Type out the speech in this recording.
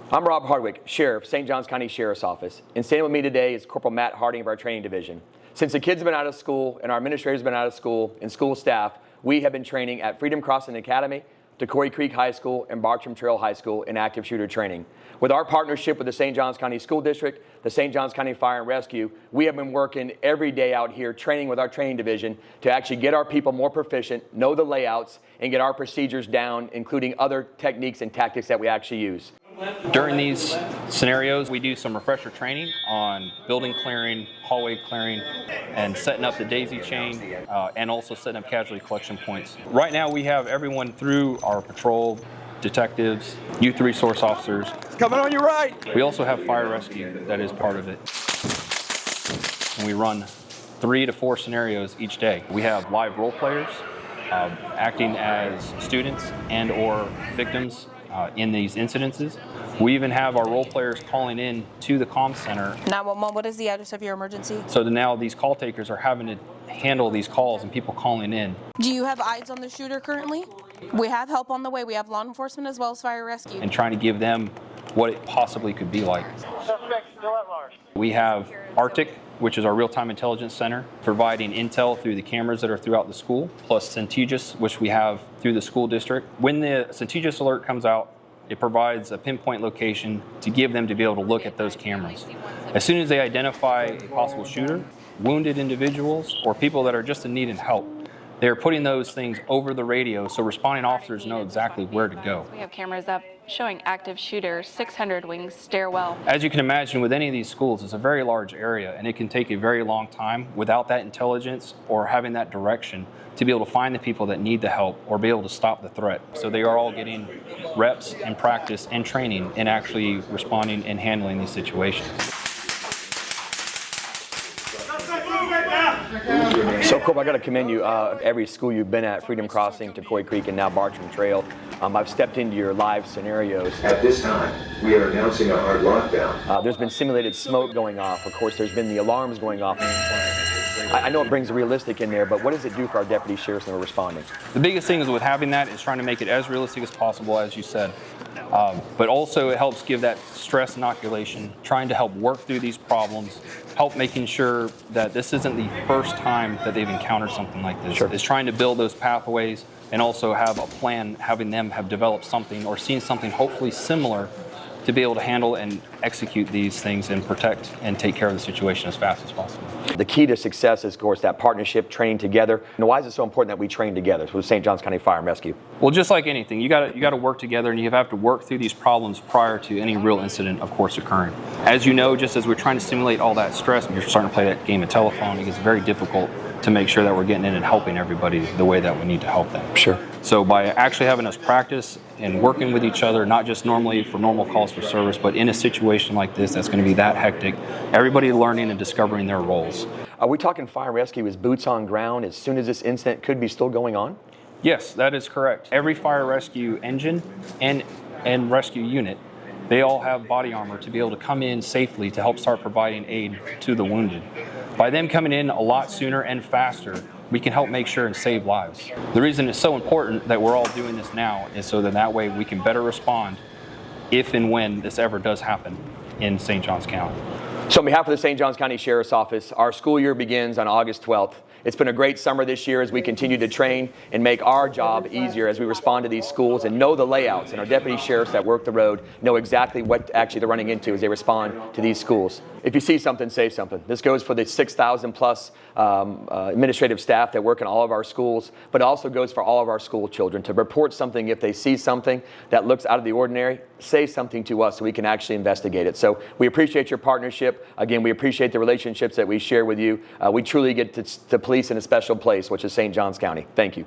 I'm Rob Hardwick, Sheriff, St. Johns County Sheriff's Office, and standing with me today is Corporal Matt Harding of our training division. Since the kids have been out of school and our administrators have been out of school and school staff, we have been training at Freedom Crossing Academy, Decoy Creek High School, and Bartram Trail High School in active shooter training. With our partnership with the St. Johns County School District, the St. Johns County Fire and Rescue, we have been working every day out here training with our training division to actually get our people more proficient, know the layouts, and get our procedures down, including other techniques and tactics that we actually use. During these scenarios, we do some refresher training on building clearing, hallway clearing, and setting up the daisy chain, and also setting up casualty collection points. Right now, we have everyone through our patrol, detectives, youth resource officers. Coming on your right! We also have fire rescue that is part of it. And we run 3 to 4 scenarios each day. We have live role players acting as students and or victims in these incidences. We even have our role players calling in to the comm center. 911, what is the address of your emergency? So that now these call takers are having to handle these calls and people calling in. Do you have eyes on the shooter currently? We have help on the way. We have law enforcement as well as fire rescue. And trying to give them what it possibly could be like. Suspect still at large. We have RTIC, which is our real-time intelligence center, providing intel through the cameras that are throughout the school, plus SJSO, which we have through the school district. When the SJSO alert comes out, it provides a pinpoint location to give them to be able to look at those cameras. As soon as they identify a possible shooter, wounded individuals, or people that are just in need of help, they're putting those things over the radio so responding officers know exactly where to go. We have cameras up showing active shooters, 600 wings, stairwell. As you can imagine, with any of these schools, it's a very large area, and it can take a very long time without that intelligence or having that direction to be able to find the people that need the help or be able to stop the threat. So they are all getting reps and practice and training in actually responding and handling these situations. So, Corp, I got to commend you. Every school you've been at, Freedom Crossing, Decoy Creek, and now Bartram Trail, I've stepped into your live scenarios. At this time, we are announcing a hard lockdown. There's been simulated smoke going off. Of course, there's been the alarms going off. I know it brings the realistic in there, but what does it do for our deputy sheriffs when we're responding? The biggest thing is with having that is trying to make it as realistic as possible, as you said. But also it helps give that stress inoculation, trying to help work through these problems, help making sure that this isn't the first time that they've encountered something like this. Sure. It's trying to build those pathways and also have a plan, having them have developed something or seen something hopefully similar to be able to handle and execute these things and protect and take care of the situation as fast as possible. The key to success is, of course, that partnership, training together. And why is it so important that we train together with St. Johns County Fire and Rescue? Well, just like anything, you got to work together, and you have to work through these problems prior to any real incident, of course, occurring. As you know, just as we're trying to simulate all that stress, you're starting to play that game of telephone. It gets very difficult to make sure that we're getting in and helping everybody the way that we need to help them. Sure. So by actually having us practice and working with each other, not just normally for normal calls for service, but in a situation like this that's going to be that hectic, everybody learning and discovering their roles. Are we talking fire and rescue as boots on ground as soon as this incident could be still going on? Yes, that is correct. Every fire rescue engine and rescue unit, they all have body armor to be able to come in safely to help start providing aid to the wounded. By them coming in a lot sooner and faster, we can help make sure and save lives. The reason it's so important that we're all doing this now is so that way we can better respond if and when this ever does happen in St. Johns County. So on behalf of the St. Johns County Sheriff's Office, our school year begins on August 12th. It's been a great summer this year as we continue to train and make our job easier as we respond to these schools and know the layouts. And our deputy sheriffs that work the road know exactly what actually they're running into as they respond to these schools. If you see something, say something. This goes for the 6,000 plus administrative staff that work in all of our schools, but it also goes for all of our school children to report something if they see something that looks out of the ordinary. Say something to us so we can actually investigate it. So we appreciate your partnership. Again, we appreciate the relationships that we share with you. We truly get to police in a special place, which is St. Johns County. Thank you.